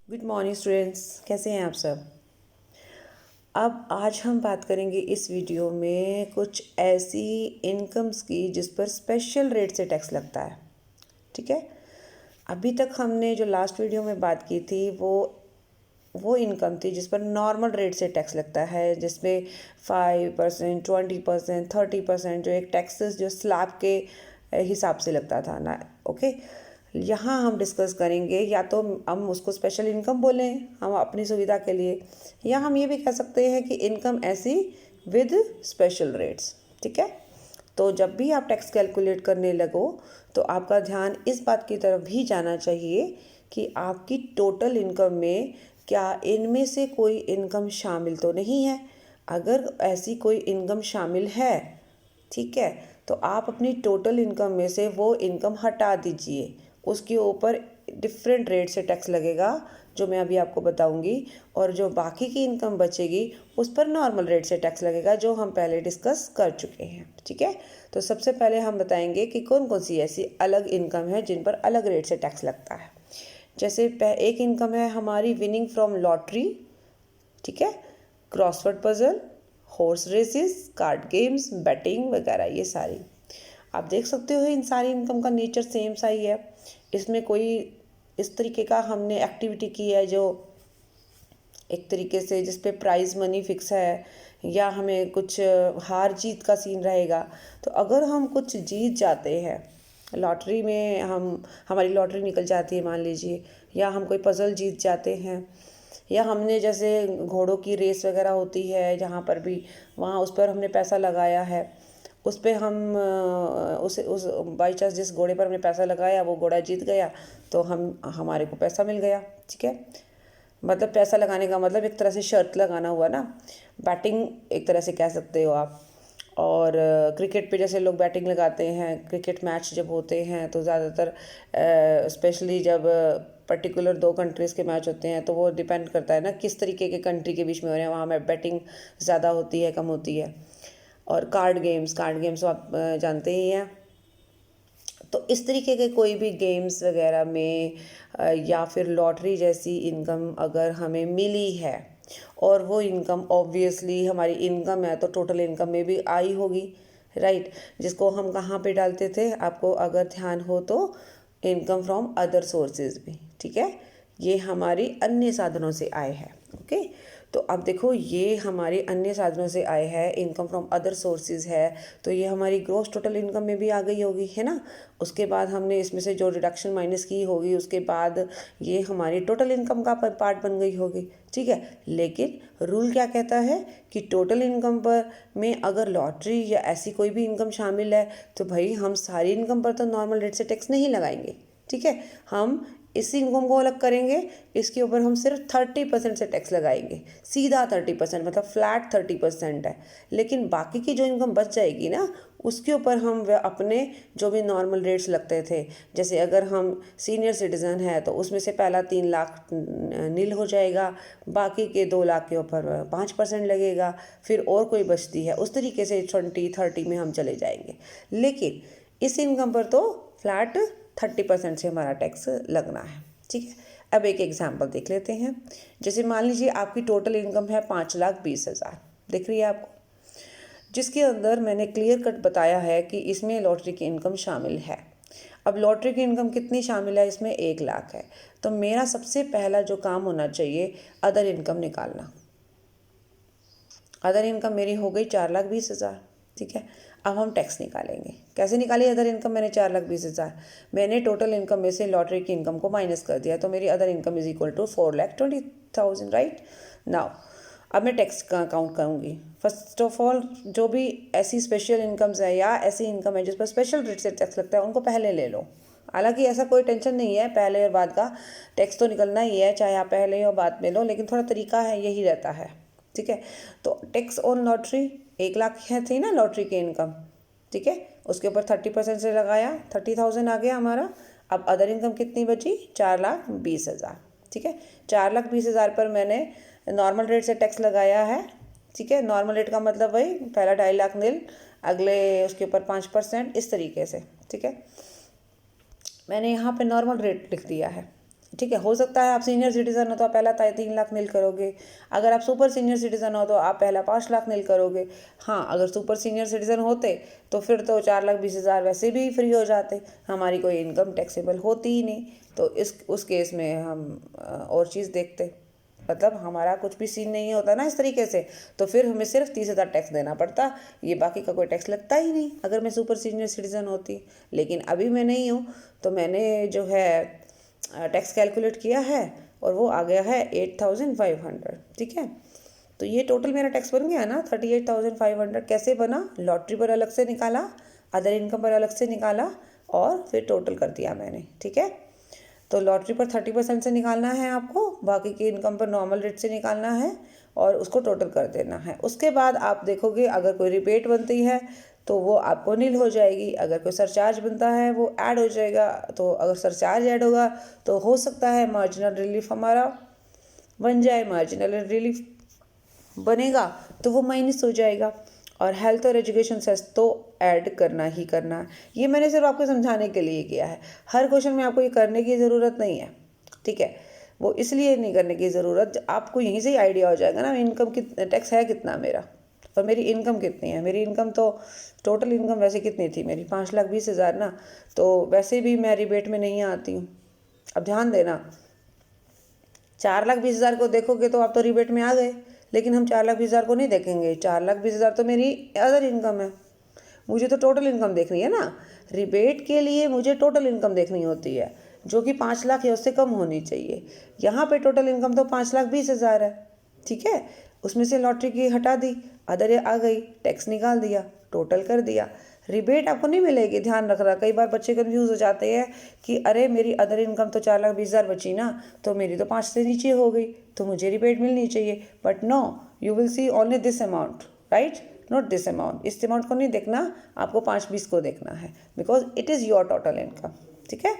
Good morning students, कैसे हैं आप सब। अब आज हम बात करेंगे इस वीडियो में कुछ ऐसी इनकम्स की जिस पर स्पेशल रेट से टैक्स लगता है। ठीक है, अभी तक हमने जो लास्ट वीडियो में बात की थी वो इनकम थी जिस पर नॉर्मल रेट से टैक्स लगता है, जिसमें 5%, 20%, 30% जो एक टैक्सेस जो स्लैब के हिसाब से लगता था ना। ओके, यहाँ हम डिस्कस करेंगे, या तो हम उसको स्पेशल इनकम बोलें हम अपनी सुविधा के लिए, या हम ये भी कह सकते हैं कि इनकम ऐसी विद स्पेशल रेट्स। ठीक है, तो जब भी आप टैक्स कैलकुलेट करने लगो तो आपका ध्यान इस बात की तरफ भी जाना चाहिए कि आपकी टोटल इनकम में क्या इनमें से कोई इनकम शामिल तो नहीं है। अगर ऐसी कोई इनकम शामिल है, ठीक है, तो आप अपनी टोटल इनकम में से वो इनकम हटा दीजिए। उसके ऊपर डिफरेंट रेट से टैक्स लगेगा जो मैं अभी आपको बताऊंगी, और जो बाकी की इनकम बचेगी उस पर नॉर्मल रेट से टैक्स लगेगा जो हम पहले डिस्कस कर चुके हैं। ठीक है, तो सबसे पहले हम बताएंगे कि कौन कौन सी ऐसी अलग इनकम है जिन पर अलग रेट से टैक्स लगता है। जैसे एक इनकम है हमारी विनिंग फ्रॉम लॉटरी, ठीक है, crossword puzzle, horse races, card games, betting वगैरह, ये सारी आप देख सकते हो। इन सारी इनकम का नेचर सेम सा ही है। इसमें कोई इस तरीके का हमने एक्टिविटी की है जो एक तरीके से जिस पे प्राइज़ मनी फिक्स है, या हमें कुछ हार जीत का सीन रहेगा। तो अगर हम कुछ जीत जाते हैं लॉटरी में, हमारी लॉटरी निकल जाती है मान लीजिए, या हम कोई पज़ल जीत जाते हैं, या हमने जैसे घोड़ों की रेस वगैरह होती है जहाँ पर भी, वहाँ उस पर हमने पैसा लगाया है, उस पर हम उस बाई चांस जिस घोड़े पर हमने पैसा लगाया वो घोड़ा जीत गया तो हमारे को पैसा मिल गया। ठीक है, मतलब पैसा लगाने का मतलब एक तरह से शर्त लगाना हुआ ना। बैटिंग एक तरह से कह सकते हो आप। और क्रिकेट पे जैसे लोग बैटिंग लगाते हैं, क्रिकेट मैच जब होते हैं तो ज़्यादातर स्पेशली जब पर्टिकुलर दो कंट्रीज़ के मैच होते हैं तो वो डिपेंड करता है ना किस तरीके के कंट्री के बीच में हो रहे हैं, वहाँ में बैटिंग ज़्यादा होती है कम होती है। और कार्ड गेम्स तो आप जानते ही हैं। तो इस तरीके के कोई भी गेम्स वगैरह में या फिर लॉटरी जैसी इनकम अगर हमें मिली है, और वो इनकम ऑब्वियसली हमारी इनकम है तो टोटल इनकम में भी आई होगी, राइट, जिसको हम कहाँ पे डालते थे आपको अगर ध्यान हो तो, इनकम फ्रॉम अदर सोर्सेज भी। ठीक है, ये हमारी अन्य साधनों से आय है। ओके, तो अब देखो ये हमारे अन्य साधनों से आय है, इनकम फ्रॉम अदर सोर्सेज है, तो ये हमारी ग्रॉस टोटल इनकम में भी आ गई होगी, है ना। उसके बाद हमने इसमें से जो रिडक्शन माइनस की होगी उसके बाद ये हमारी टोटल इनकम का पार्ट बन गई होगी। ठीक है, लेकिन रूल क्या कहता है कि टोटल इनकम पर में अगर लॉटरी या ऐसी कोई भी इनकम शामिल है तो भाई हम सारी इनकम पर तो नॉर्मल रेट से टैक्स नहीं लगाएंगे। ठीक है, हम इस इनकम को अलग करेंगे, इसके ऊपर हम सिर्फ 30% से टैक्स लगाएंगे, सीधा 30%, मतलब फ्लैट 30% है। लेकिन बाकी की जो इनकम बच जाएगी ना उसके ऊपर हम अपने जो भी नॉर्मल रेट्स लगते थे, जैसे अगर हम सीनियर सिटीज़न है तो उसमें से पहला 3 लाख नील हो जाएगा, बाकी के 2 लाख के ऊपर 5% लगेगा, फिर और कोई बचती है उस तरीके से 20-30 में हम चले जाएंगे। लेकिन इस इनकम पर तो फ्लैट 30% से हमारा टैक्स लगना है। ठीक है, अब एक एग्जांपल देख लेते हैं। जैसे मान लीजिए आपकी टोटल इनकम है 5,20,000, दिख रही है आपको, जिसके अंदर मैंने क्लियर कट बताया है कि इसमें लॉटरी की इनकम शामिल है। अब लॉटरी की इनकम कितनी शामिल है, इसमें 1 लाख है, तो मेरा सबसे पहला जो काम होना चाहिए अदर इनकम निकालना। अदर इनकम मेरी हो गई 4,20,000। ठीक है, अब हम टैक्स निकालेंगे। कैसे निकाली अदर इनकम मैंने 4,20,000, मैंने टोटल इनकम में से लॉटरी की इनकम को माइनस कर दिया, तो मेरी other income is equal to 4,20,000, right. Now अब मैं टैक्स का काउंट करूँगी। फर्स्ट ऑफ ऑल जो भी ऐसी स्पेशल इनकम्स है या ऐसी इनकम है जिस पर स्पेशल रेट से टैक्स लगता है उनको पहले ले लो। हालांकि ऐसा कोई टेंशन नहीं है, पहले और बाद का टैक्स तो निकलना ही है, चाहे आप पहले और बाद में लो, लेकिन थोड़ा तरीका है यही रहता है। ठीक है, तो टैक्स ऑन लॉटरी 1 लाख है थी ना लॉटरी की इनकम। ठीक है, उसके ऊपर 30% से लगाया, 30,000 आ गया हमारा। अब अदर इनकम कितनी बची, 4,20,000। ठीक है, 4,20,000 पर मैंने नॉर्मल रेट से टैक्स लगाया है। ठीक है, नॉर्मल रेट का मतलब वही पहला 2.5 लाख नील, अगले उसके ऊपर 5%, इस तरीके से। ठीक है, मैंने यहाँ पे नॉर्मल रेट लिख दिया है। ठीक है। हो सकता है आप सीनियर सिटीज़न हो तो आप पहला 3 लाख नील करोगे, अगर आप सुपर सीनियर सिटीज़न हो तो आप पहला 5 लाख नील करोगे। हाँ, अगर सुपर सीनियर सिटीज़न होते तो फिर तो 4,20,000 वैसे भी फ्री हो जाते, हमारी कोई इनकम टैक्सेबल होती ही नहीं। तो उस केस में हम और चीज़ देखते, मतलब हमारा कुछ भी सीन नहीं होता ना इस तरीके से, तो फिर हमें सिर्फ 30,000 टैक्स देना पड़ता, ये बाकी का कोई टैक्स लगता ही नहीं अगर मैं सुपर सीनियर सिटीज़न होती। लेकिन अभी मैं नहीं हूँ, तो मैंने जो है टैक्स कैलकुलेट किया है और वो आ गया है 8,500। ठीक है, तो ये टोटल मेरा टैक्स बन गया ना 38,500। कैसे बना? लॉटरी पर अलग से निकाला, अदर इनकम पर अलग से निकाला और फिर टोटल कर दिया मैंने। ठीक है, तो लॉटरी पर 30% से निकालना है आपको, बाकी की इनकम पर नॉर्मल रेट से निकालना है और उसको टोटल कर देना है। उसके बाद आप देखोगे अगर कोई रिबेट बनती है तो वो आपको नील हो जाएगी, अगर कोई सरचार्ज बनता है वो ऐड हो जाएगा। तो अगर सरचार्ज ऐड होगा तो हो सकता है मार्जिनल रिलीफ हमारा बन जाए, मार्जिनल रिलीफ बनेगा तो वो माइनस हो जाएगा। और हेल्थ और एजुकेशन सेस तो ऐड करना ही करना है। ये मैंने सिर्फ आपको समझाने के लिए किया है, हर क्वेश्चन में आपको ये करने की ज़रूरत नहीं है। ठीक है, वो इसलिए नहीं करने की ज़रूरत, आपको यहीं से ही आइडिया हो जाएगा ना इनकम की टैक्स है कितना मेरा और मेरी इनकम कितनी है। मेरी इनकम तो टोटल इनकम वैसे कितनी थी मेरी 5,20,000 ना, तो वैसे भी मैं रिबेट में नहीं आती हूँ। अब ध्यान देना, 4,20,000 को देखोगे तो आप तो रिबेट में आ गए, लेकिन हम 4,20,000 को नहीं देखेंगे। 4,20,000 तो मेरी अदर इनकम है, मुझे तो टोटल इनकम देखनी है ना। रिबेट के लिए मुझे टोटल इनकम देखनी होती है जो कि 5 लाख या उससे कम होनी चाहिए। यहाँ पे टोटल इनकम तो 5,20,000 है। ठीक है, उसमें से लॉटरी की हटा दी, अदर आ गई, टैक्स निकाल दिया, टोटल कर दिया। रिबेट आपको नहीं मिलेगी, ध्यान रखना। कई बार बच्चे कन्फ्यूज़ हो जाते हैं कि अरे मेरी अदर इनकम तो 4,20,000 बची ना, तो मेरी तो 5 से नीचे हो गई, तो मुझे रिबेट मिलनी चाहिए। But no, you will see only this amount, right, not this amount. इस अमाउंट को नहीं देखना, आपको 5-20 को देखना है, because it is your total income. ठीक है,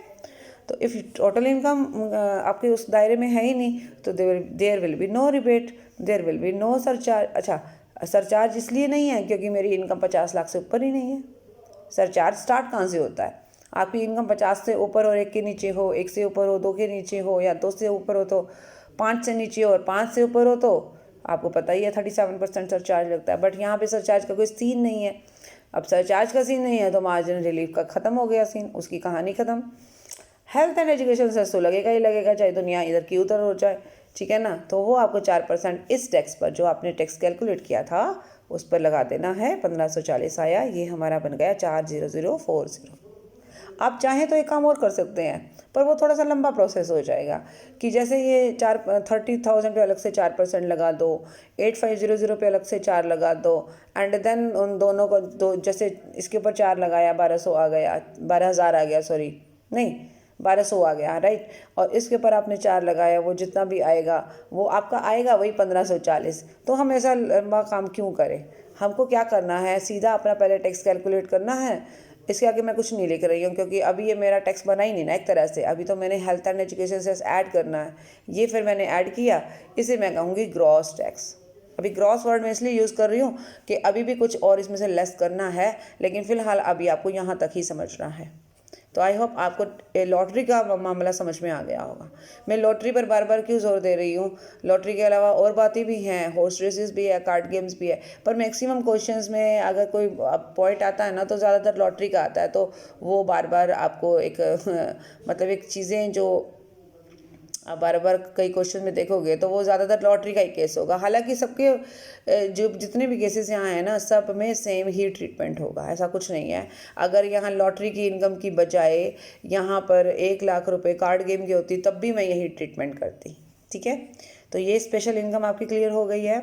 तो इफ़ टोटल इनकम आपके उस दायरे में है ही नहीं तो there will be no rebate, there will be no surcharge. अच्छा, सरचार्ज इसलिए नहीं है क्योंकि मेरी इनकम 50 लाख से ऊपर ही नहीं है। सरचार्ज स्टार्ट कहाँ से होता है? आपकी इनकम 50 से ऊपर और 1 के नीचे हो, 1 से ऊपर हो, 2 के नीचे हो, या 2 से ऊपर हो तो 5 से नीचे हो, और 5 से ऊपर हो तो आपको पता ही है 37% सरचार्ज लगता है। बट यहाँ पे सरचार्ज का कोई सीन नहीं है। अब सरचार्ज का सीन नहीं है तो मार्जिनल रिलीफ का ख़त्म हो गया सीन, उसकी कहानी ख़त्म। हेल्थ एंड एजुकेशन सेस तो लगेगा ही लगेगा, चाहे दुनिया इधर की उधर हो जाए। ठीक है ना, तो वो आपको 4% इस टैक्स पर जो आपने टैक्स कैलकुलेट किया था उस पर लगा देना है। 1540 आया, ये हमारा बन गया 40040। आप चाहें तो एक काम और कर सकते हैं, पर वो थोड़ा सा लंबा प्रोसेस हो जाएगा कि जैसे ये 30,000 पे अलग से 4% लगा दो, 8,500 पे अलग से 4 लगा दो, एंड देन उन दोनों को दो, जैसे इसके ऊपर 4 लगाया 1,200 आ गया, 12,000 आ गया, सॉरी नहीं 1,200 आ गया, राइट। और इसके ऊपर आपने 4 लगाया, वो जितना भी आएगा वो आपका आएगा वही 1,540। तो हम ऐसा लंबा काम क्यों करें? हमको क्या करना है, सीधा अपना पहले टैक्स कैलकुलेट करना है। इसके आगे मैं कुछ नहीं लिख रही हूँ क्योंकि अभी ये मेरा टैक्स बना ही नहीं ना एक तरह से। अभी तो मैंने हेल्थ एंड एजुकेशन से ऐड करना है, ये फिर मैंने ऐड किया, इसे मैं कहूँगी ग्रॉस टैक्स। अभी ग्रॉस वर्ड मैं इसलिए यूज़ कर रही हूँ कि अभी भी कुछ और इसमें से लेस करना है, लेकिन फ़िलहाल अभी आपको यहाँ तक ही समझना है। तो आई होप आपको लॉटरी का मामला समझ में आ गया होगा। मैं लॉटरी पर बार बार क्यों जोर दे रही हूँ? लॉटरी के अलावा और बातें भी हैं, हॉर्स रेसेस भी है, कार्ड गेम्स भी है, पर मैक्सिमम क्वेश्चंस में अगर कोई पॉइंट आता है ना तो ज़्यादातर लॉटरी का आता है। तो वो बार बार आपको एक मतलब एक चीज़ें जो आप बार बार कई क्वेश्चन में देखोगे तो वो ज़्यादातर लॉटरी का ही केस होगा। हालांकि सबके जो जितने भी केसेस यहाँ हैं ना, सब में सेम ही ट्रीटमेंट होगा, ऐसा कुछ नहीं है। अगर यहाँ लॉटरी की इनकम की बजाय यहाँ पर 1,00,000 रुपये कार्ड गेम की होती तब भी मैं यही ट्रीटमेंट करती। ठीक है, तो ये स्पेशल इनकम आपकी क्लियर हो गई है।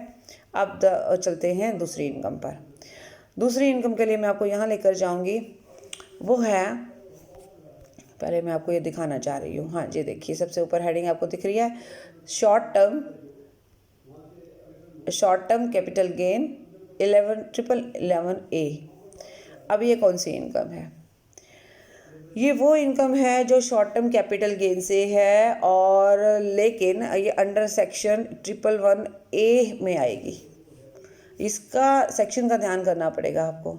अब चलते हैं दूसरी इनकम पर। दूसरी इनकम के लिए मैं आपको यहाँ लेकर जाऊँगी, वो है, पहले मैं आपको ये दिखाना चाह रही हूँ। हाँ जी, देखिए सबसे ऊपर हेडिंग आपको दिख रही है, शॉर्ट टर्म कैपिटल गेन 11,11 ए। अब ये कौन सी इनकम है? ये वो इनकम है जो शॉर्ट टर्म कैपिटल गेन से है, और लेकिन ये अंडर सेक्शन 1111 ए में आएगी। इसका सेक्शन का ध्यान करना पड़ेगा आपको।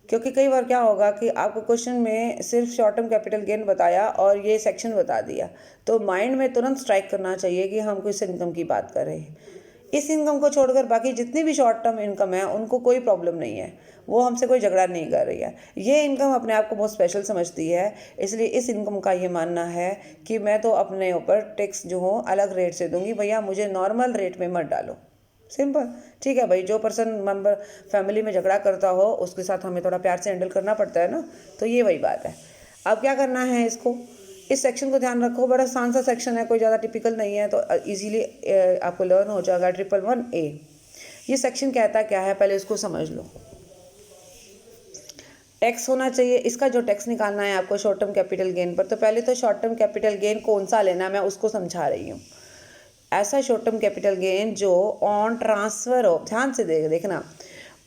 क्योंकि कई बार क्या होगा कि आपको क्वेश्चन में सिर्फ शॉर्ट टर्म कैपिटल गेन बताया और ये सेक्शन बता दिया, तो माइंड में तुरंत स्ट्राइक करना चाहिए कि हम किस इनकम की बात कर रहे हैं। इस इनकम को छोड़कर बाकी जितनी भी शॉर्ट टर्म इनकम है उनको कोई प्रॉब्लम नहीं है, वो हमसे कोई झगड़ा नहीं कर रही है। ये इनकम अपने आप को बहुत स्पेशल समझती है, इसलिए इस इनकम का ये मानना है कि मैं तो अपने ऊपर टैक्स जो हो अलग रेट से दूंगी, भैया मुझे नॉर्मल रेट में मत डालो। सिंपल, ठीक है भाई। जो पर्सन मेंबर फैमिली में झगड़ा करता हो उसके साथ हमें थोड़ा प्यार से हैंडल करना पड़ता है ना, तो ये वही बात है। अब क्या करना है, इसको इस सेक्शन को ध्यान रखो, बड़ा आसान सा सेक्शन है, कोई ज़्यादा टिपिकल नहीं है, तो इजीली आपको लर्न हो जाएगा। 111A ये सेक्शन कहता क्या है, पहले इसको समझ लो। टैक्स होना चाहिए, इसका जो टैक्स निकालना है आपको शॉर्ट टर्म कैपिटल गेन पर, तो पहले तो शॉर्ट टर्म कैपिटल गेन कौन सा लेना है मैं उसको समझा रही हूँ। ऐसा शॉर्ट टर्म कैपिटल गेन जो ऑन ट्रांसफ़र ऑफ, ध्यान से देखना,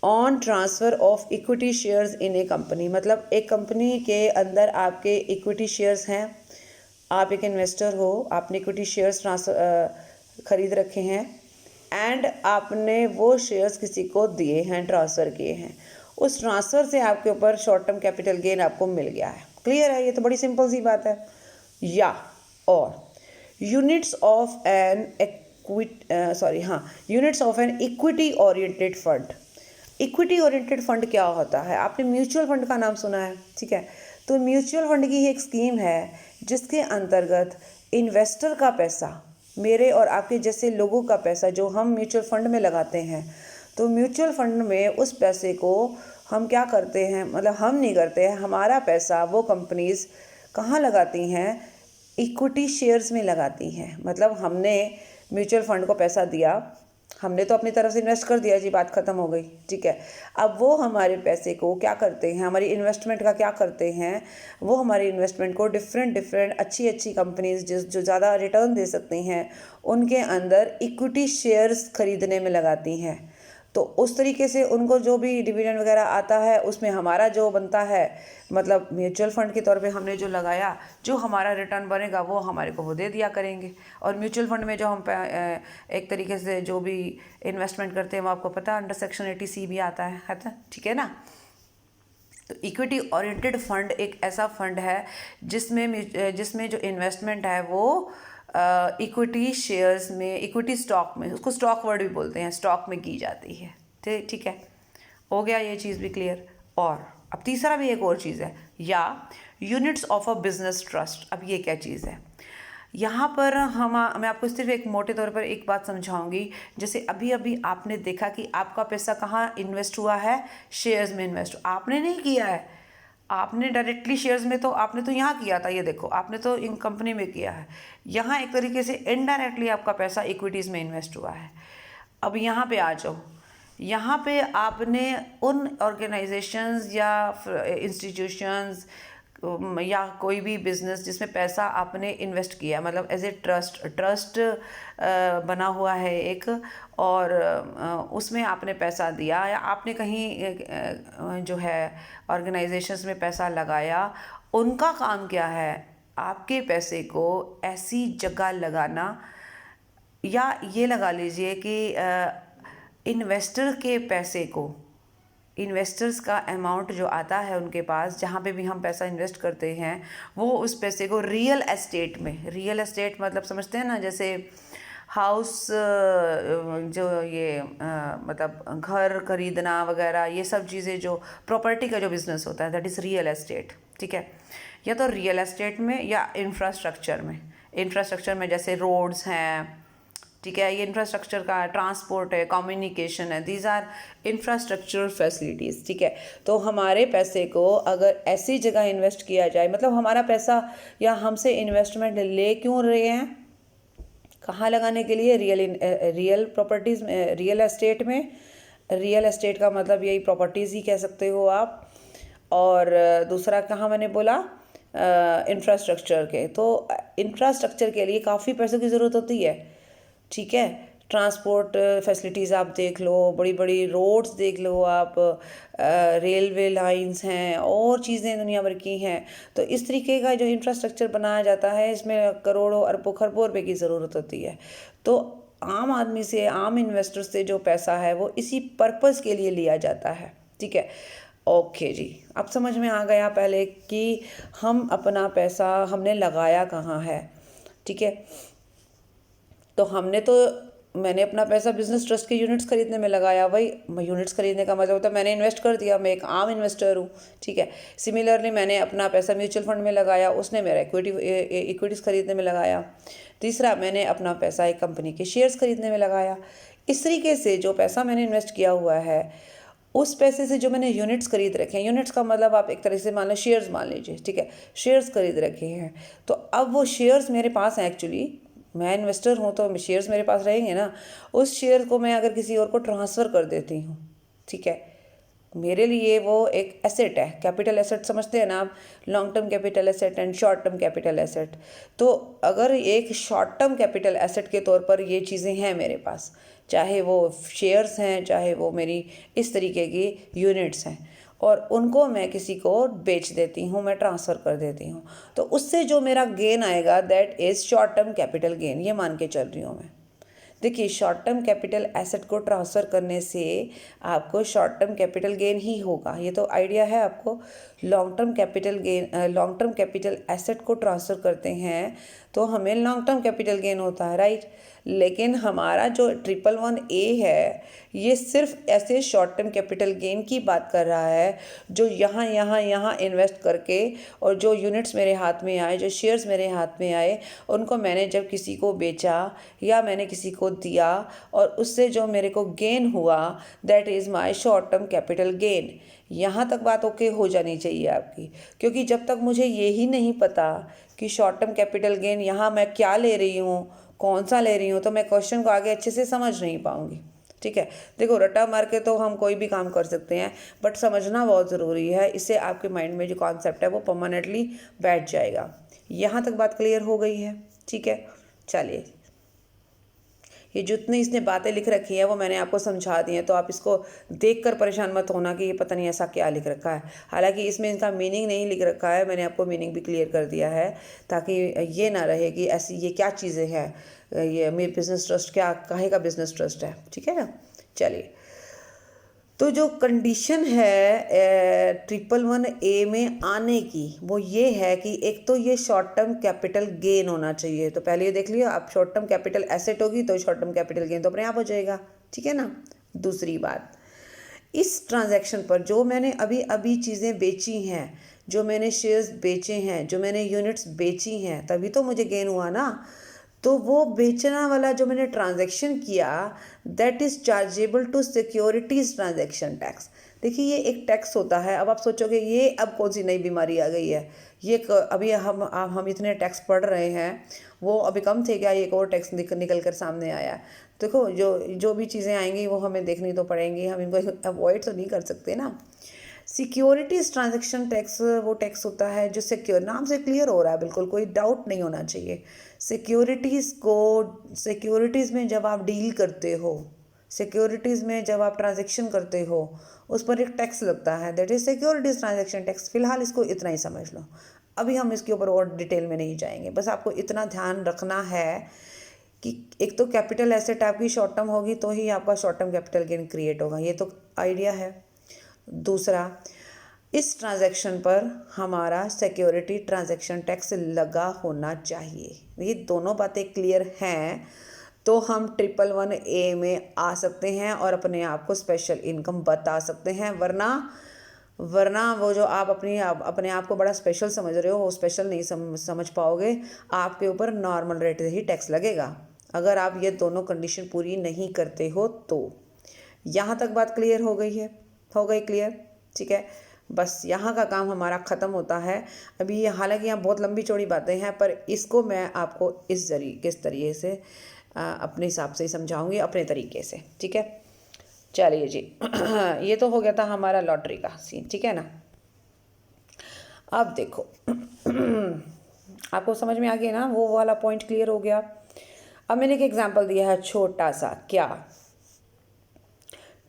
on transfer of equity shares in A company, मतलब एक कंपनी के अंदर आपके इक्विटी शेयर्स हैं, आप एक इन्वेस्टर हो, आपने इक्विटी शेयर्स खरीद रखे हैं एंड आपने वो शेयर्स किसी को दिए हैं, ट्रांसफ़र किए हैं, उस ट्रांसफ़र से आपके ऊपर शॉर्ट टर्म कैपिटल गेन आपको मिल गया है। क्लियर है, ये तो बड़ी सिंपल सी बात है। या और units of an units of an equity oriented fund. Equity oriented fund क्या होता है, आपने म्यूचुअल फंड का नाम सुना है, ठीक है। तो म्यूचुअल फंड की एक स्कीम है जिसके अंतर्गत इन्वेस्टर का पैसा, मेरे और आपके जैसे लोगों का पैसा जो हम म्यूचुअल फंड में लगाते हैं, तो म्यूचुअल फंड में उस पैसे को हम क्या करते हैं, मतलब हम नहीं करते हैं, हमारा पैसा वो कंपनीज कहाँ लगाती हैं, इक्विटी शेयर्स में लगाती हैं। मतलब हमने म्यूचुअल फंड को पैसा दिया, हमने तो अपनी तरफ से इन्वेस्ट कर दिया जी, बात ख़त्म हो गई, ठीक है। अब वो हमारे पैसे को क्या करते हैं, हमारी इन्वेस्टमेंट का क्या करते हैं, वो हमारी इन्वेस्टमेंट को डिफरेंट अच्छी कंपनीज जो ज़्यादा रिटर्न दे सकती हैं उनके अंदर इक्विटी शेयर्स खरीदने में लगाती हैं। तो उस तरीके से उनको जो भी डिविडेंड वगैरह आता है उसमें हमारा जो बनता है, मतलब म्यूचुअल फंड के तौर पे हमने जो लगाया, जो हमारा रिटर्न बनेगा वो हमारे को वो दे दिया करेंगे। और म्यूचुअल फंड में जो हम एक तरीके से जो भी इन्वेस्टमेंट करते हैं वो आपको पता है अंडर सेक्शन 80C भी आता है ना, ठीक है ना। तो इक्विटी ओरिएंटेड फंड एक ऐसा फंड है जिसमें जो इन्वेस्टमेंट है वो इक्विटी शेयर्स में, इक्विटी स्टॉक में, उसको स्टॉक वर्ड भी बोलते हैं, स्टॉक में की जाती है, ठीक है। हो गया ये चीज़ भी क्लियर। और अब तीसरा भी एक और चीज़ है, या units of a business trust. अब ये क्या चीज़ है, यहाँ पर मैं आपको सिर्फ एक मोटे तौर पर एक बात समझाऊंगी। जैसे अभी अभी आपने देखा कि आपका पैसा कहाँ इन्वेस्ट हुआ है, शेयर्स में इन्वेस्ट, आपने नहीं किया है, आपने डायरेक्टली शेयर्स में तो आपने तो यहाँ किया था, ये देखो आपने तो इन कंपनी में किया है। यहाँ एक तरीके से इनडायरेक्टली आपका पैसा इक्विटीज़ में इन्वेस्ट हुआ है। अब यहाँ पे आ जाओ, यहाँ पे आपने उन ऑर्गेनाइजेशंस या इंस्टीट्यूशंस या कोई भी बिजनेस जिसमें पैसा आपने इन्वेस्ट किया, मतलब एज ए ट्रस्ट बना हुआ है एक, और उसमें आपने पैसा दिया, या आपने कहीं जो है ऑर्गेनाइजेशंस में पैसा लगाया, उनका काम क्या है, आपके पैसे को ऐसी जगह लगाना, या ये लगा लीजिए कि इन्वेस्टर के पैसे को, इन्वेस्टर्स का अमाउंट जो आता है उनके पास, जहाँ पे भी हम पैसा इन्वेस्ट करते हैं, वो उस पैसे को रियल एस्टेट में, रियल एस्टेट मतलब समझते हैं ना, जैसे हाउस जो ये मतलब घर खरीदना वगैरह, ये सब चीज़ें जो प्रॉपर्टी का जो बिज़नेस होता है, दैट इज़ रियल एस्टेट, ठीक है। या तो रियल एस्टेट में या इंफ्रास्ट्रक्चर में, इंफ्रास्ट्रक्चर में जैसे रोड्स हैं, ठीक है, ये इंफ्रास्ट्रक्चर का ट्रांसपोर्ट है, कम्युनिकेशन है, दीज आर इंफ्रास्ट्रक्चरल फैसिलिटीज़, ठीक है। तो हमारे पैसे को अगर ऐसी जगह इन्वेस्ट किया जाए, मतलब हमारा पैसा या हमसे इन्वेस्टमेंट ले क्यों रहे हैं, कहाँ लगाने के लिए, रियल प्रॉपर्टीज़ में, रियल एस्टेट में। रियल एस्टेट का मतलब यही प्रॉपर्टीज़ ही कह सकते हो आप। और दूसरा कहाँ मैंने बोला, इंफ्रास्ट्रक्चर के। तो इंफ्रास्ट्रक्चर के लिए काफ़ी पैसों की ज़रूरत होती है, ठीक है। ट्रांसपोर्ट फैसिलिटीज़ आप देख लो, बड़ी बड़ी रोड्स देख लो आप, रेलवे लाइंस हैं, और चीज़ें दुनिया भर की हैं। तो इस तरीके का जो इंफ्रास्ट्रक्चर बनाया जाता है, इसमें करोड़ों अरबों खरबों रुपए की ज़रूरत होती है। तो आम आदमी से, आम इन्वेस्टर से जो पैसा है वो इसी पर्पज़ के लिए लिया जाता है, ठीक है। ओके जी, अब समझ में आ गया पहले कि हम अपना पैसा हमने लगाया कहाँ है। ठीक है, तो मैंने अपना पैसा बिजनेस ट्रस्ट के यूनिट्स खरीदने में लगाया। वही यूनिट्स खरीदने का मतलब होता है मैंने इन्वेस्ट कर दिया, मैं एक आम इन्वेस्टर हूँ। ठीक है, सिमिलरली मैंने अपना पैसा म्यूचुअल फंड में लगाया, उसने मेरा इक्विटीज़ खरीदने में लगाया। तीसरा, मैंने अपना पैसा एक कंपनी के शेयर्स खरीदने में लगाया। इस तरीके से जो पैसा मैंने इन्वेस्ट किया हुआ है, उस पैसे से जो मैंने यूनिट्स खरीद रखे हैं, यूनिट्स का मतलब आप एक तरह से मान लो शेयर्स मान लीजिए। ठीक है, शेयर्स खरीद रखे हैं, तो अब वो शेयर्स मेरे पास हैं। एक्चुअली मैं इन्वेस्टर हूँ तो शेयर्स मेरे पास रहेंगे ना। उस शेयर को मैं अगर किसी और को ट्रांसफ़र कर देती हूँ, ठीक है, मेरे लिए वो एक एसेट है। कैपिटल एसेट समझते हैं ना आप, long term capital asset and short term capital asset. तो अगर एक शॉर्ट टर्म कैपिटल एसेट के तौर पर ये चीज़ें हैं मेरे पास, चाहे वो शेयर्स हैं, चाहे वो मेरी इस तरीके की यूनिट्स हैं, और उनको मैं किसी को बेच देती हूँ, मैं ट्रांसफ़र कर देती हूँ, तो उससे जो मेरा गेन आएगा that is short term capital gain. ये मान के चल रही हूँ मैं। देखिए, शॉर्ट टर्म कैपिटल एसेट को ट्रांसफ़र करने से आपको शॉर्ट टर्म कैपिटल गेन ही होगा, ये तो आइडिया है आपको। लॉन्ग टर्म कैपिटल एसेट को ट्रांसफ़र करते हैं तो हमें लॉन्ग टर्म कैपिटल गेन होता है, राइट। लेकिन हमारा जो 111A है, ये सिर्फ ऐसे शॉर्ट टर्म कैपिटल गेन की बात कर रहा है जो यहाँ इन्वेस्ट करके, और जो यूनिट्स मेरे हाथ में आए, जो शेयर्स मेरे हाथ में आए, उनको मैंने जब किसी को बेचा या मैंने किसी को दिया और उससे जो मेरे को गेन हुआ, that is my short term capital gain. यहाँ तक बात ओके हो जानी चाहिए आपकी, क्योंकि जब तक मुझे यही नहीं पता कि शॉर्ट टर्म कैपिटल गेन यहाँ मैं क्या ले रही हूँ, कौन सा ले रही हूँ, तो मैं क्वेश्चन को आगे अच्छे से समझ नहीं पाऊँगी। ठीक है, देखो, रटा मार के तो हम कोई भी काम कर सकते हैं, बट समझना बहुत ज़रूरी है। इससे आपके माइंड में जो कॉन्सेप्ट है वो परमानेंटली बैठ जाएगा। यहाँ तक बात क्लियर हो गई है? ठीक है, चलिए, ये जितनी इसने बातें लिख रखी है वो मैंने आपको समझा दी हैं, तो आप इसको देखकर परेशान मत होना कि ये पता नहीं ऐसा क्या लिख रखा है। हालांकि इसमें इनका मीनिंग नहीं लिख रखा है, मैंने आपको मीनिंग भी क्लियर कर दिया है, ताकि ये ना रहे कि ऐसी ये क्या चीज़ें हैं, ये मेरे बिज़नेस ट्रस्ट क्या काहे का बिज़नेस ट्रस्ट है। ठीक है ना, चलिए, तो जो कंडीशन है 111A में आने की, वो ये है कि एक तो ये शॉर्ट टर्म कैपिटल गेन होना चाहिए। तो पहले ये देख लियो, आप शॉर्ट टर्म कैपिटल एसेट होगी तो शॉर्ट टर्म कैपिटल गेन तो अपने आप हो जाएगा। ठीक है ना। दूसरी बात, इस ट्रांजैक्शन पर जो मैंने अभी अभी चीज़ें बेची हैं, जो मैंने शेयर्स बेचे हैं, जो मैंने यूनिट्स बेची हैं, तभी तो मुझे गेन हुआ ना। तो वो बेचना वाला जो मैंने ट्रांजैक्शन किया, that is chargeable to securities transaction tax. देखिए, ये एक टैक्स होता है। अब आप सोचोगे ये अब कौन सी नई बीमारी आ गई है, ये अभी हम इतने टैक्स पढ़ रहे हैं, वो अभी कम थे क्या, एक और टैक्स निकल कर सामने आया। देखो, जो भी चीज़ें आएंगी वो हमें देखनी तो पड़ेंगी, हम इनको अवॉइड तो नहीं कर सकते ना। सिक्योरिटीज़ ट्रांजैक्शन टैक्स वो टैक्स होता है जो सिक्योर, नाम से क्लियर हो रहा है, बिल्कुल कोई डाउट नहीं होना चाहिए। सिक्योरिटीज़ में जब आप डील करते हो, सिक्योरिटीज़ में जब आप ट्रांजैक्शन करते हो, उस पर एक टैक्स लगता है, that is securities transaction tax. फिलहाल इसको इतना ही समझ लो, अभी हम इसके ऊपर और डिटेल में नहीं जाएंगे। बस आपको इतना ध्यान रखना है कि एक तो कैपिटल एसेट आपकी शॉर्ट टर्म होगी तो ही आपका short term capital gain create होगा, ये तो आइडिया है। दूसरा, इस ट्रांजैक्शन पर हमारा सिक्योरिटी ट्रांजैक्शन टैक्स लगा होना चाहिए। ये दोनों बातें क्लियर हैं तो हम 111A में आ सकते हैं और अपने आप को स्पेशल इनकम बता सकते हैं। वरना वो जो आप अपने आप को बड़ा स्पेशल समझ रहे हो, वो स्पेशल नहीं समझ पाओगे। आपके ऊपर नॉर्मल रेट से ही टैक्स लगेगा अगर आप ये दोनों कंडीशन पूरी नहीं करते हो तो। यहाँ तक बात क्लियर हो गई है? हो गई क्लियर? ठीक है, बस यहाँ का काम हमारा ख़त्म होता है। अभी ये हालांकि यहाँ बहुत लंबी चौड़ी बातें हैं, पर इसको मैं आपको इस तरीके से अपने हिसाब से ही समझाऊंगी, अपने तरीके से। ठीक है, चलिए जी। ये तो हो गया था हमारा लॉटरी का सीन, ठीक है ना। अब देखो, आपको समझ में आ गया ना, वो वाला पॉइंट क्लियर हो गया। अब मैंने एक एग्जांपल दिया है छोटा सा, क्या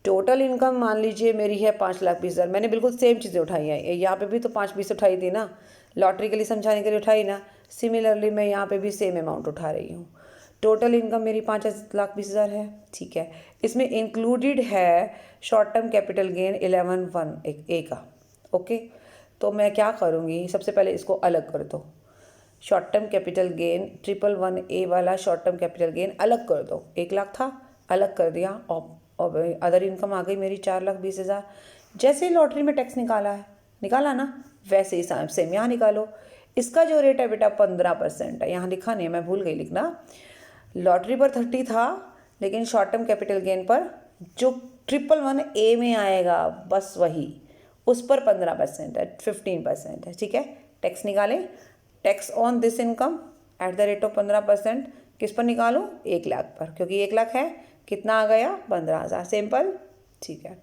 टोटल इनकम मान लीजिए मेरी है 5,20,000। मैंने बिल्कुल सेम चीज़ें उठाई हैं, यहाँ पे भी तो 5-20 उठाई थी ना, लॉटरी के लिए समझाने के लिए उठाई ना। सिमिलरली मैं यहाँ पे भी सेम अमाउंट उठा रही हूँ। टोटल इनकम मेरी 5,20,000 है, ठीक है। इसमें इंक्लूडेड है short term capital gain 11(1)(a) का, ओके। तो मैं क्या करूँगी, सबसे पहले इसको अलग कर दो। Short term capital gain 11(1)(a) वाला शॉर्ट टर्म कैपिटल गेन अलग कर दो। 1,00,000 था, अलग कर दिया, और अदर इनकम आ गई मेरी 4,20,000। जैसे ही लॉटरी में टैक्स निकाला ना, वैसे ही सेम यहाँ निकालो। इसका जो रेट है बेटा 15% है, यहाँ लिखा नहीं है, मैं भूल गई लिखना। लॉटरी पर 30 था, लेकिन शॉर्ट टर्म कैपिटल गेन पर जो 11(1)(a) में आएगा बस वही, उस पर 15% है, 15% है, ठीक है। टैक्स निकालें, tax on this income at the rate of 15%। किस पर निकालूं? 1,00,000 पर, क्योंकि 1,00,000 है, कितना आ गया? 15,000, सिंपल, ठीक है।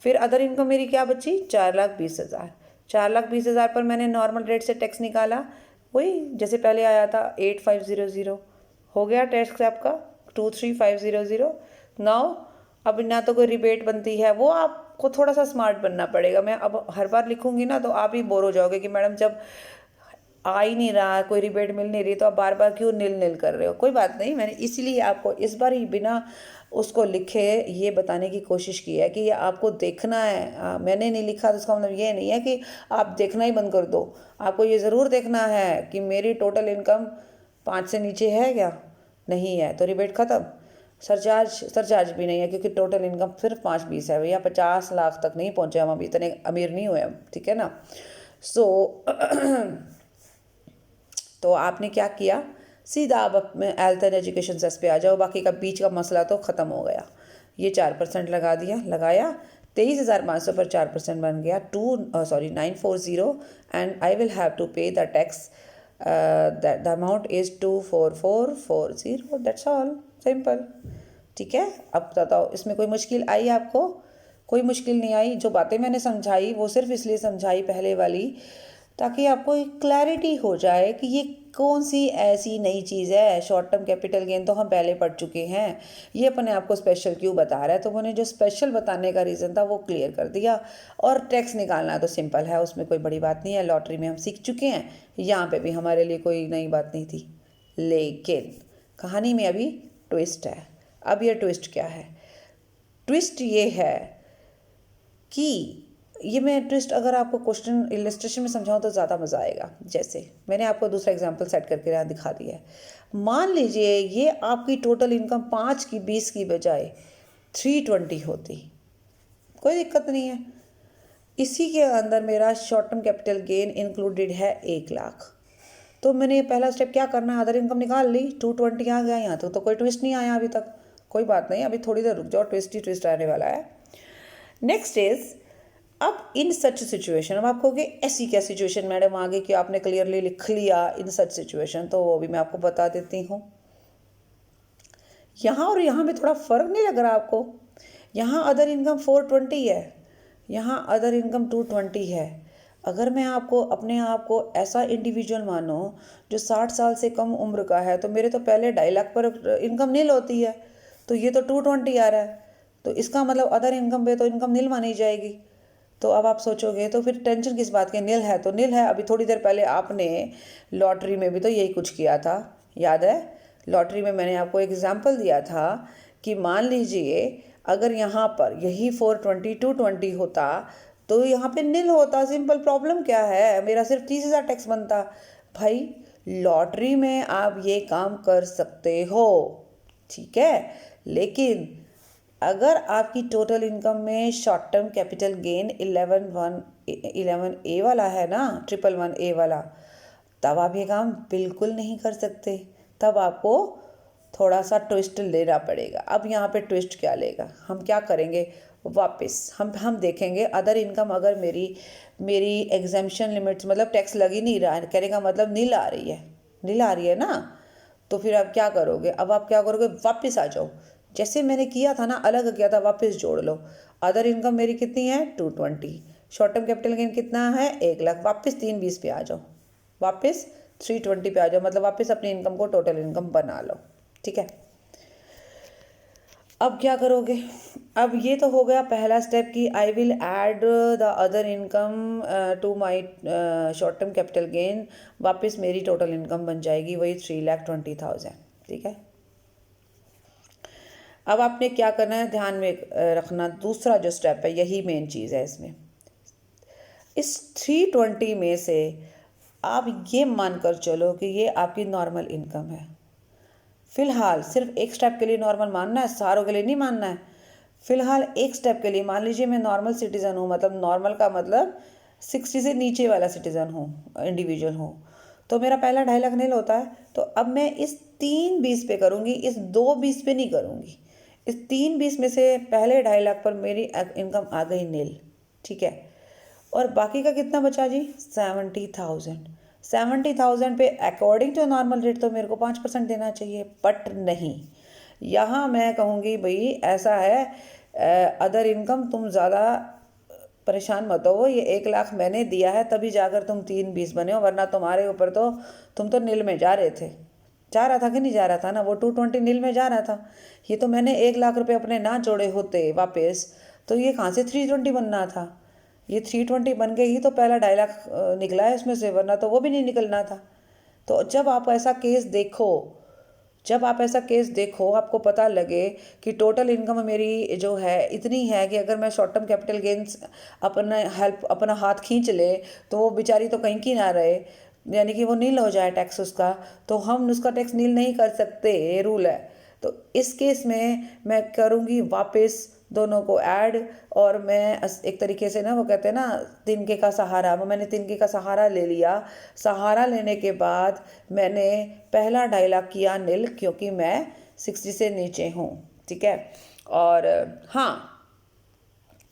फिर अदर इनकम मेरी क्या बची? 4,20,000। 4,20,000 पर मैंने नॉर्मल रेट से टैक्स निकाला, वही जैसे पहले आया था 8,500, हो गया टैक्स आपका 23,500। नाउ अब ना तो कोई रिबेट बनती है, वो आपको थोड़ा सा स्मार्ट बनना पड़ेगा। मैं अब हर बार लिखूंगी ना तो आप ही बोर हो जाओगे कि मैडम जब आ ही नहीं रहा, कोई रिबेट मिल नहीं रही, तो आप बार बार क्यों नील कर रहे हो। कोई बात नहीं, मैंने इसलिए आपको इस बार ही बिना उसको लिखे ये बताने की कोशिश की है कि ये आपको देखना है। मैंने नहीं लिखा तो उसका मतलब ये नहीं है कि आप देखना ही बंद कर दो। आपको ये ज़रूर देखना है कि मेरी टोटल इनकम 5 से नीचे है क्या, नहीं है तो रिबेट ख़त्म। सरचार्ज भी नहीं है, क्योंकि टोटल इनकम सिर्फ 5,20 है भैया, 50 लाख तक नहीं पहुँचे हम, अभी इतने अमीर नहीं हुए हम, ठीक है ना। सो तो आपने क्या किया, सीधा आप अपने हेल्थ एंड एजुकेशन सेस पे आ जाओ, बाकी का बीच का मसला तो ख़त्म हो गया। ये 4% लगाया 23,500 पर 4% बन गया 940, and I will have to pay the tax, the amount is 24440, that's all, simple, ठीक है। अब बताओ इसमें कोई मुश्किल आई आपको? कोई मुश्किल नहीं आई। जो बातें मैंने समझाई वो सिर्फ इसलिए समझाई पहले वाली, ताकि आपको एक क्लैरिटी हो जाए कि ये कौन सी ऐसी नई चीज़ है। शॉर्ट टर्म कैपिटल गेन तो हम पहले पढ़ चुके हैं, ये अपने आप को स्पेशल क्यों बता रहा है। तो मैंने जो स्पेशल बताने का रीज़न था वो क्लियर कर दिया। और टैक्स निकालना तो सिंपल है, उसमें कोई बड़ी बात नहीं है, लॉटरी में हम सीख चुके हैं, यहाँ पे भी हमारे लिए कोई नई बात नहीं थी। लेकिन कहानी में अभी ट्विस्ट है। अब ये ट्विस्ट क्या है? ट्विस्ट ये है कि ये मैं ट्विस्ट अगर आपको क्वेश्चन इलस्ट्रेशन में समझाऊं तो ज़्यादा मज़ा आएगा। जैसे मैंने आपको दूसरा एग्जांपल सेट करके यहाँ दिखा दिया है। मान लीजिए ये आपकी टोटल इनकम 5,20 की बजाय 320 होती, कोई दिक्कत नहीं है। इसी के अंदर मेरा short term capital gain included है 1,00,000। तो मैंने पहला स्टेप क्या करना है, अदर इनकम निकाल ली, 220 आ गया। यहाँ तो कोई ट्विस्ट नहीं आया अभी तक, कोई बात नहीं, अभी थोड़ी देर रुक जाओ, ट्विस्ट ही ट्विस्ट आने वाला है। नेक्स्ट इज, अब इन सच सिचुएशन, अब आप कहोगे ऐसी क्या सिचुएशन मैडम आगे कि आपने क्लियरली लिख लिया इन सच सिचुएशन, तो वो भी मैं आपको बता देती हूँ। यहाँ और यहाँ में थोड़ा फ़र्क नहीं लग रहा आपको? यहाँ अदर इनकम 420 है, यहाँ अदर इनकम 220 है। अगर मैं आपको अपने आप को ऐसा इंडिविजुअल मानो जो 60 साल से कम उम्र का है, तो मेरे तो पहले 2.5 लाख पर इनकम नील होती है, तो ये तो 220 आ रहा है, तो इसका मतलब अदर इनकम पे तो इनकम नील मानी जाएगी। तो अब आप सोचोगे तो फिर टेंशन किस बात की, नील है तो नील है। अभी थोड़ी देर पहले आपने लॉटरी में भी तो यही कुछ किया था, याद है? लॉटरी में मैंने आपको एग्जाम्पल दिया था कि मान लीजिए अगर यहाँ पर यही 420 220 होता तो यहाँ पे नील होता, सिंपल। प्रॉब्लम क्या है, मेरा सिर्फ 30,000 टैक्स बनता। भाई लॉटरी में आप ये काम कर सकते हो, ठीक है, लेकिन अगर आपकी टोटल इनकम में short term capital gain 11(a) वाला है ना, 11(1)(a) वाला, तब आप ये काम बिल्कुल नहीं कर सकते। तब आपको थोड़ा सा ट्विस्ट लेना पड़ेगा। अब यहाँ पे ट्विस्ट क्या लेगा, हम क्या करेंगे, वापस हम देखेंगे अदर इनकम अगर मेरी एग्जाम्पशन लिमिट्स, मतलब टैक्स लग ही नहीं रहा है, कहने का मतलब नील आ रही है ना, तो फिर आप क्या करोगे? अब आप क्या करोगे, वापस आ जाओ, जैसे मैंने किया था ना, अलग किया था, वापस जोड़ लो। अदर इनकम मेरी कितनी है, 220, शॉर्ट टर्म कैपिटल गेन कितना है, 1,00,000, वापस 320 पे आ जाओ, वापस 320 पे आ जाओ, मतलब वापस अपनी इनकम को टोटल इनकम बना लो, ठीक है। अब क्या करोगे? अब ये तो हो गया पहला स्टेप कि I will add the other income to my short term capital gain, वापस मेरी टोटल इनकम बन जाएगी वही 3,20,000, ठीक है। अब आपने क्या करना है, ध्यान में रखना, दूसरा जो स्टेप है यही मेन चीज़ है इसमें। इस 320 में से आप ये मानकर चलो कि ये आपकी नॉर्मल इनकम है। फ़िलहाल सिर्फ एक स्टेप के लिए नॉर्मल मानना है, सारों के लिए नहीं मानना है। फ़िलहाल एक स्टेप के लिए मान लीजिए मैं नॉर्मल सिटीज़न हूँ, मतलब नॉर्मल का मतलब 60 से नीचे वाला सिटीज़न हूँ, इंडिविजुअल हूँ, तो मेरा पहला 2.5 लाख नील होता है। तो अब मैं इस 320 पे करूँगी, इस 220 पे नहीं करूँगी। इस 320 में से पहले 2.5 लाख पर मेरी इनकम आ गई नील, ठीक है। और बाकी का कितना बचा जी, 70,000। 70,000 पे अकॉर्डिंग टू नॉर्मल रेट तो मेरे को 5% देना चाहिए, बट नहीं, यहाँ मैं कहूँगी भाई ऐसा है, अदर इनकम तुम ज़्यादा परेशान मत हो, ये 1 लाख मैंने दिया है तभी जाकर तुम 320 बने हो, वरना तुम्हारे ऊपर तो तुम तो नील में जा रहे थे, जा रहा था कि नहीं जा रहा था ना, वो 220 नील में जा रहा था। ये तो मैंने 1 लाख रुपए अपने ना जोड़े होते वापस, तो ये कहाँ से 320 बनना था। ये 320 बन गई ही तो पहला 2.5 लाख निकला है इसमें से, वरना तो वो भी नहीं निकलना था। तो जब आप ऐसा केस देखो, जब आप ऐसा केस देखो, आपको पता लगे कि टोटल इनकम मेरी जो है इतनी है कि अगर मैं शॉर्ट टर्म कैपिटल गेंस अपना हाथ खींच ले तो वो बेचारी तो कहीं की ना रहे, यानी कि वो नील हो जाए टैक्स उसका, तो हम उसका टैक्स नील नहीं कर सकते, ये रूल है। तो इस केस में मैं करूँगी वापस दोनों को ऐड, और मैं एक तरीके से ना, वो कहते हैं ना तिनके का सहारा, वो मैंने तिनके का सहारा ले लिया। सहारा लेने के बाद मैंने पहला 2.5 लाख किया नील, क्योंकि मैं 60 से नीचे हूँ, ठीक है। और हाँ,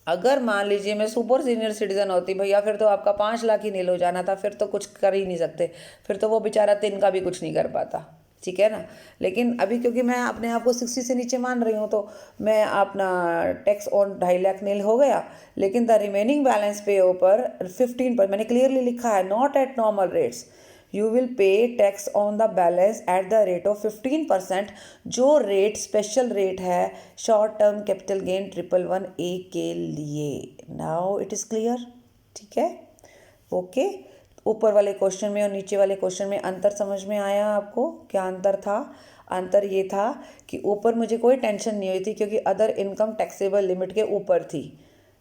अगर मान लीजिए मैं सुपर सीनियर सिटीजन होती भैया, फिर तो आपका 5 लाख ही नील हो जाना था, फिर तो कुछ कर ही नहीं सकते, फिर तो वो बेचारा तिनका भी कुछ नहीं कर पाता, ठीक है ना। लेकिन अभी क्योंकि मैं अपने आप को 60 से नीचे मान रही हूँ, तो मैं अपना टैक्स ऑन 2.5 लाख नील हो गया, लेकिन द रिमेनिंग बैलेंस पे ऊपर 15 पर मैंने क्लियरली लिखा है, not at normal rates, you will pay tax on the balance at the rate of 15%, जो रेट स्पेशल रेट है short term capital gain 111A के लिए। नाउ इट इज़ क्लियर, ठीक है, ओके। ऊपर वाले क्वेश्चन में और नीचे वाले क्वेश्चन में अंतर समझ में आया आपको? क्या अंतर था? अंतर ये था कि ऊपर मुझे कोई टेंशन नहीं हुई थी, क्योंकि अदर इनकम टैक्सेबल लिमिट के ऊपर थी,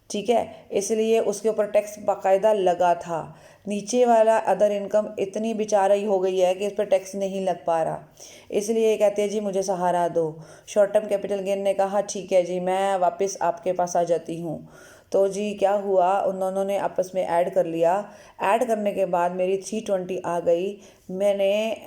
ठीक है, इसलिए उसके ऊपर टैक्स बाकायदा लगा था। नीचे वाला अदर इनकम इतनी बेचारी हो गई है कि इस पर टैक्स नहीं लग पा रहा, इसलिए कहते हैं जी मुझे सहारा दो। शॉर्ट टर्म कैपिटल गेन ने कहा ठीक है जी, मैं वापस आपके पास आ जाती हूँ। तो जी क्या हुआ, उन दोनों ने आपस में ऐड कर लिया। ऐड करने के बाद मेरी 320 आ गई। मैंने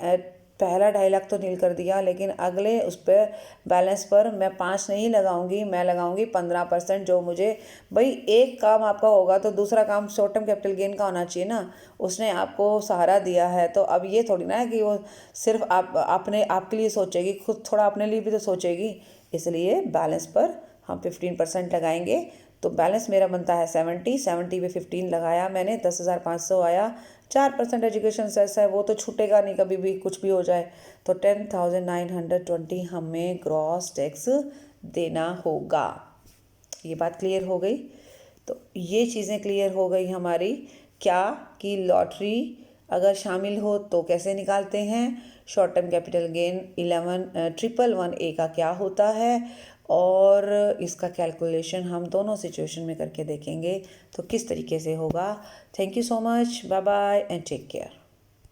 पहला 2.5 लाख तो नील कर दिया, लेकिन अगले उस पर बैलेंस पर मैं 5 नहीं लगाऊंगी, मैं लगाऊंगी 15%, जो मुझे, भाई एक काम आपका होगा तो दूसरा काम शॉर्ट टर्म कैपिटल गेन का होना चाहिए ना। उसने आपको सहारा दिया है, तो अब ये थोड़ी ना है कि वो सिर्फ आपके लिए सोचेगी, खुद थोड़ा अपने लिए भी तो सोचेगी, इसलिए बैलेंस पर हम 15% लगाएंगे। तो बैलेंस मेरा बनता है 70 पे 15 लगाया मैंने, 10,500 आया। 4% एजुकेशन सेस है, वो तो छूटेगा नहीं कभी भी, कुछ भी हो जाए। तो 10,920 हमें ग्रॉस टैक्स देना होगा। ये बात क्लियर हो गई? तो ये चीज़ें क्लियर हो गई हमारी, क्या कि लॉटरी अगर शामिल हो तो कैसे निकालते हैं, short term capital gain 111A का क्या होता है, और इसका कैलकुलेशन हम दोनों सिचुएशन में करके देखेंगे तो किस तरीके से होगा। Thank you so much, bye bye and take care.